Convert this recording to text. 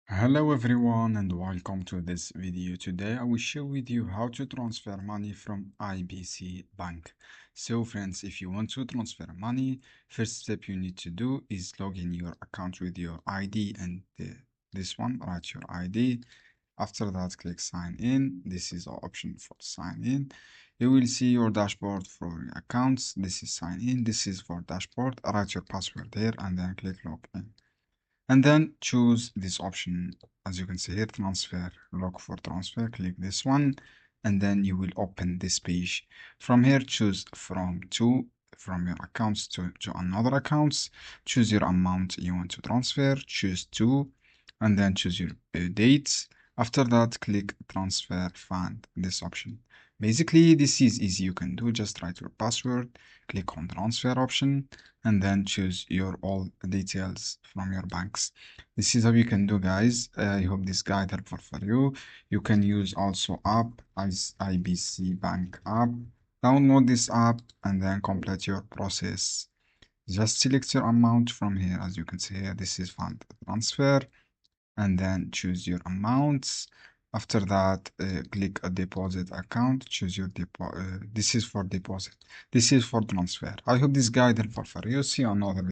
Hello everyone and welcome to this video. Today I will share with you how to transfer money from IBC Bank. So friends, if you want to transfer money, first step you need to do is log in your account with your ID and this one, write your ID. After that, click sign in. This is the option for sign in. You will see your dashboard for your accounts. This is sign in. This is for dashboard. Write your password here and then click login. And then choose this option. As you can see here, transfer, look for transfer, click this one, and then you will open this page. From here, choose from your accounts to another accounts, choose your amount you want to transfer, choose to, and then choose your dates. After that, click transfer fund, this option. Basically, this is easy. You can do just write your password, click on transfer option, and then choose your all details from your banks. This is how you can do, guys. I hope this guide helpful for you. You can use also app as IBC Bank app. Download this app and then complete your process. Just select your amount from here. As you can see here, this is fund transfer, and then choose your amounts. After that, click a deposit account, choose your deposit. This is for deposit. This is for transfer. I hope this guide helpful for you. See you on another video.